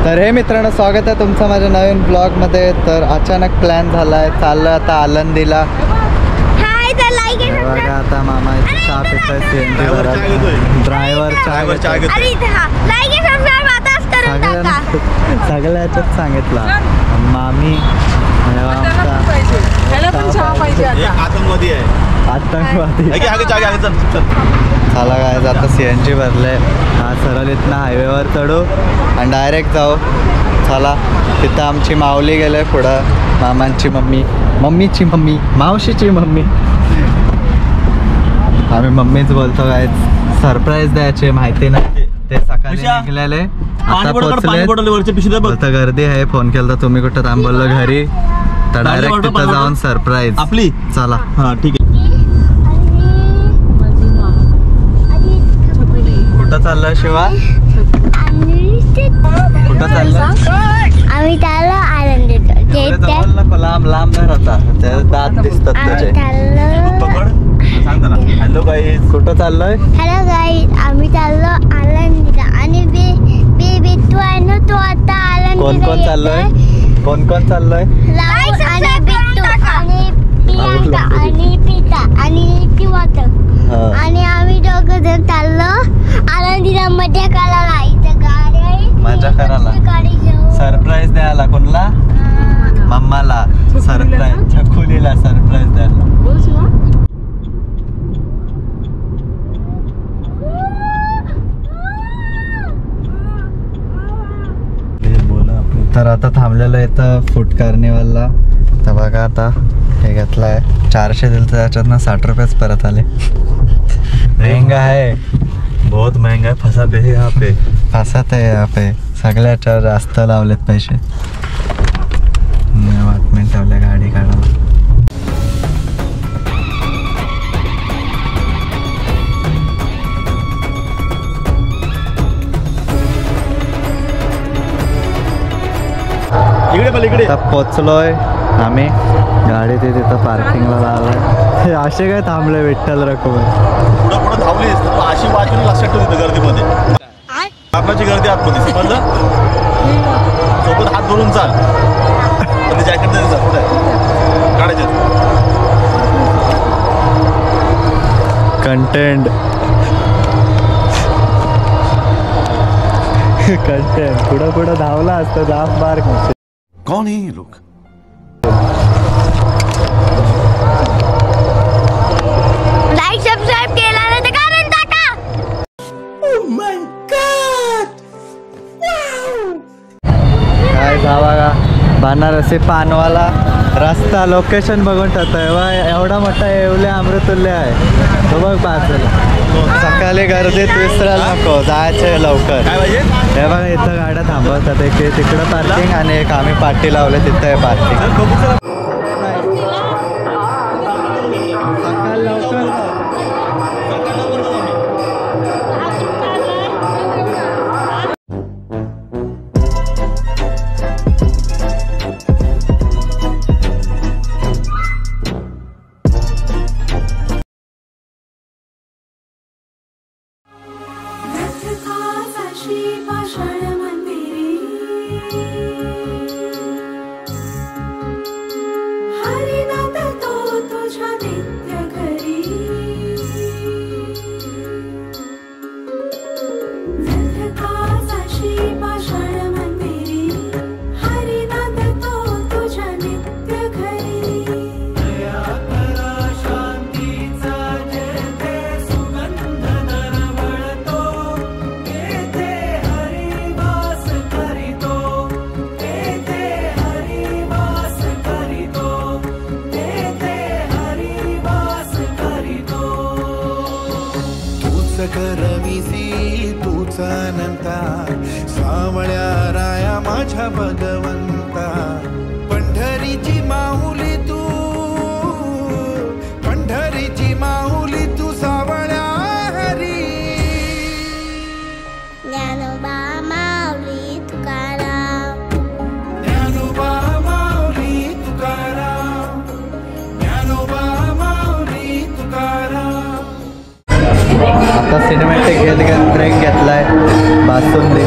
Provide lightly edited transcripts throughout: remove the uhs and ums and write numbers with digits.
तर हे मित्रांनो, स्वागत आहे तुमचं माझ्या नवीन ब्लॉगमध्ये. तर अचानक प्लॅन झाला आहे, चाललं आता आळंदीला. बघा आता मामा इथे चहा पिताय, सीएनजी ड्रायव्हर सगळ्याच्याच सांगितला. मामी चला काय आता सीएनजी भरले. हा सरळ इथनं हायवेवर चढू आणि डायरेक्ट जाऊ. चला तिथं आमची माऊली गेले पुढं, मामांची मम्मी, मम्मीची मम्मी, मावशीची मम्मी. आम्ही मम्मीच बोलतो. काय सरप्राईज द्यायचे माहिती नाही, ते सकाळी निघलेले आता पोहोचले. बोलता गर्दी आहे, फोन केला तर तुम्ही कुठं थांबवलं घरी, तर डायरेक्ट तिथं जाऊन सरप्राईज आपली. चला हा ठीक आहे. कुठं चाललं शिवा? कुठं चाललं? आम्ही चाललो आनंदीत. लांब लांब नाही राहता, ते दात दिसतात तुझे. हॅलो गाईज, कुठं चाललोय? हॅलो गाईज, आम्ही चाललो आनंदीला. आणि बेबी तू आहे ना, तू आता आनंदीला. कोण कोण चाललोय? कोण कोण चाललोय? आणि बिट्टू आणि प्रियांका आणि पिता आणि किवात. आणि आम्ही दोघं जण चाललो आनंदीला मजा करायला. इथं गाडी आहे, मजा करायला. सरप्राईज द्यायला. कोणला? मम्माला सरप्राईज, छकुलीला सरप्राईज द्यायला. तर आता थांबलेलं इथं फूड कार्निवलला. तर बघा आता हे घेतलं आहे, 400 दिलं तर त्याच्यातनं 60 रुपयेच परत आले. महंगा है, बहुत महंगा है. फसात आहे यहाँ पे, फसात आहे यहाँ पे. सगळ्याच्या जास्त लावलेत पैसे. वाटमेंट ठेवल्या गाडी काढायला. इकडे पोचलोय आम्ही. गाडी ते तिथं पार्किंगला लावलाय. असे काय थांबले विठ्ठल रकम पुढं धावली अशी बाजूने लक्षात ठेवली गर्दीमध्ये. आपणाची गर्दी आतमध्ये समजलं. सोबत हात धरून चाल. जॅकेट काढायचे कंटेंट कंटेंट पुढं पुढं धावला असतं. दाब बार कौन है ये लोग? लाईक सबस्क्राइब केला नाही तर कारण टाका. ओह माय गॉड, काय जावा का बनारसी पानवाला रस्ता. लोकेशन बघून ठरतोय. एवढा मोठा येवले अमृतुल्य आहे तो बघ बाजूला. सकाळी गर्दीत विसरायला नको, जायचं लवकर. हे बघा इथं गाड्या थांबवतात. एक तिकडं पार्किंग आणि एक आम्ही पाठी लावले तिथं आहे पार्किंग. सकाळ लवकर करविसी तूच अनंता. सावळ्या राया माझ्या भगवंता. पंढरीची माऊली तू, पंढरीची माऊली तू. सावळ्या हरी ज्ञानोबा माऊली तुकाराम. ज्ञानोबा माऊली तुकाराम. ज्ञानोबा माऊली तुकाराम. आता सिनेमॅटिक घेत ब्रेक घेतलाय. बासुंदी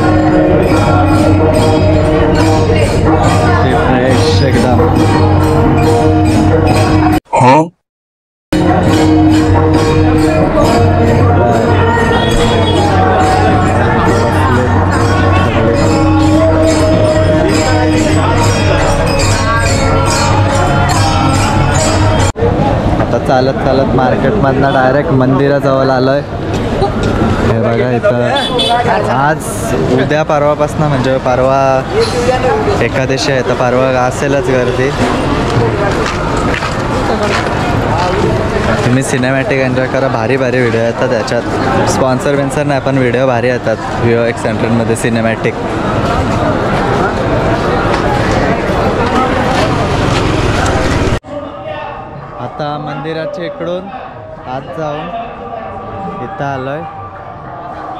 चालत चालत मार्केटमधनं डायरेक्ट मंदिराजवळ आलोय. हे बघा इथं आज उद्या परवापासून म्हणजे परवा एकादशी आहे तर परवा असेलच गर्दी. तुम्ही सिनेमॅटिक एन्जॉय करा. भारी भारी व्हिडिओ येतात त्याच्यात. स्पॉन्सर बिन्सर नाही पण व्हिडिओ भारी येतात VOX सेंटरमध्ये सिनेमॅटिक. आता मंदिराच्या इकडून आत जाऊन इथं आलोय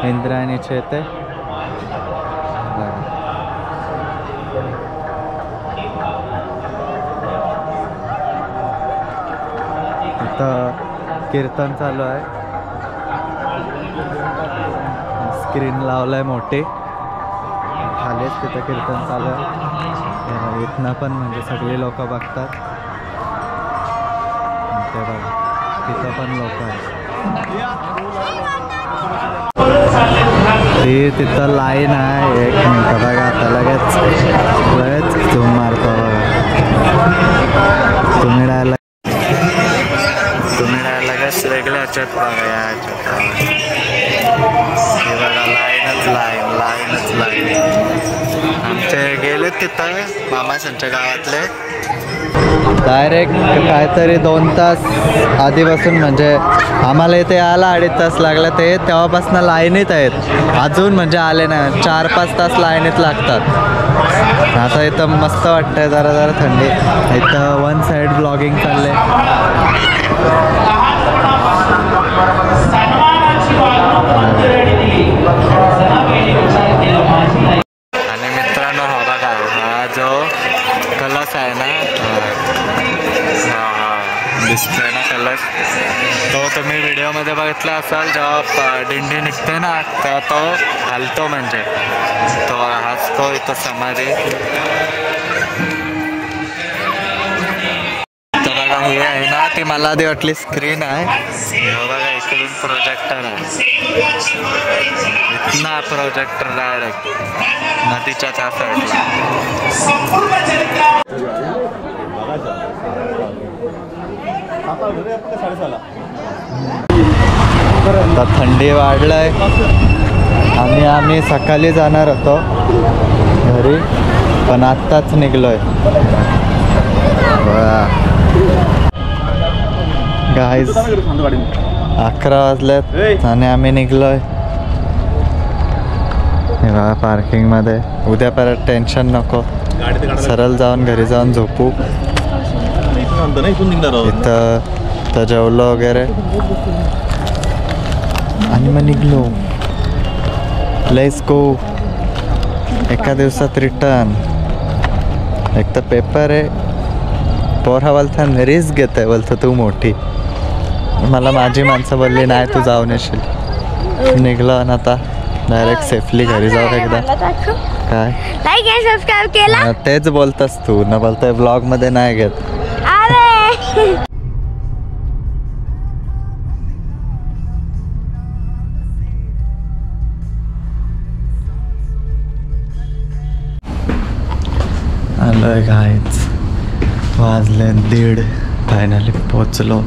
इंद्रायणीच्या इथे. इथं कीर्तन चालू आहे. स्क्रीन लावलाय मोठी. खालीच तिथं कीर्तन चालू आहे. इथनं पण म्हणजे सगळी लोक बघतात. ते बघा तिथं पण लोक आहेत. ती तिथं लाईन आहे. 1 मिनिट बघा आता लगेच झूम मारतो बघा. तुम्ही लगेच वेगळ्या ह्याच्यात बघा. या ह्याच्यात हे बघा लाईनच लाईन. आमचे गेले तिथं मामाच्या गावातले डायरेक्ट काहीतरी 2 तास आधीपासून म्हणजे आम्हाला इथे यायला 2.5 तास लागला. ते तेव्हापासून लाईनीत आहेत अजून म्हणजे आले नाही. 4-5 तास लाईनीत लागतात. आता इथं मस्त वाटतंय. जरा जरा थंडी. इथं 1 साईड ब्लॉगिंग चालले. आणि मित्रांनो हा बघा हा जो कलश आहे ना दिसतोय ना कलश तो तुम्ही व्हिडिओमध्ये बघितला असाल. जेव्हा दिंडी निघते ना तेव्हा तो हलतो म्हणजे तो हसतो. इथं समाधी तर बघा हे आहे ना ती मला आधी वाटली स्क्रीन आहे. बघा इकडून प्रोजेक्टर आहे. इथना प्रोजेक्टर डायरेक्ट नदीच्या त्या साईडला. आता थंडी वाढलाय आणि आम्ही सकाळी जाणार होतो घरी पण आत्ताच निघलोय. गाईज 11 वाजलेत आणि आम्ही निघलोय. हे बघा पार्किंगमध्ये. उद्या परत टेन्शन नको. सरळ जाऊन घरी जाऊन झोपू. इथं तर जेवलो वगैरे आणि मग निघलो. Let's go. एका दिवसात रिटर्न. एक तर पेपर आहे. पोरा बोलता रिस्क घेत आहे बोलतो तू मोठी. मला माझी माणसं बोलली नाही तू जाऊन येशील. निघलो आणि आता डायरेक्ट सेफली घरी जाऊ. एकदा काय लाईक आणि सबस्क्राईब केला. तेच बोलतास तू न बोलतोय ब्लॉग मध्ये नाही घेत. आलोय गाईज. वाजले 1:30. फायनली पोचलो.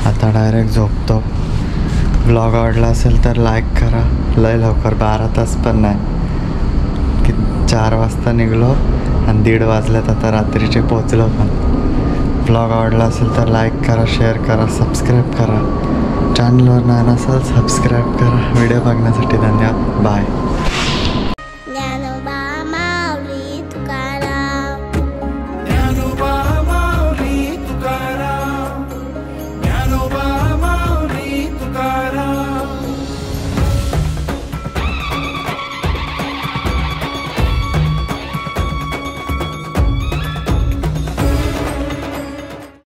आता डायरेक्ट झोपतो. ब्लॉग आवडला असेल तर लाईक करा. लय लवकर 12 तास पण नाही की 4 वाजता निघलो आणि 1:30 वाजल्यात आता रात्रीचे पोचलो. पण ब्लॉग आवडला असेल तर लाईक करा, शेअर करा, सबस्क्राईब करा. चॅनलवर नाही नसाल सबस्क्राईब करा. व्हिडिओ बघण्यासाठी धन्यवाद. बाय.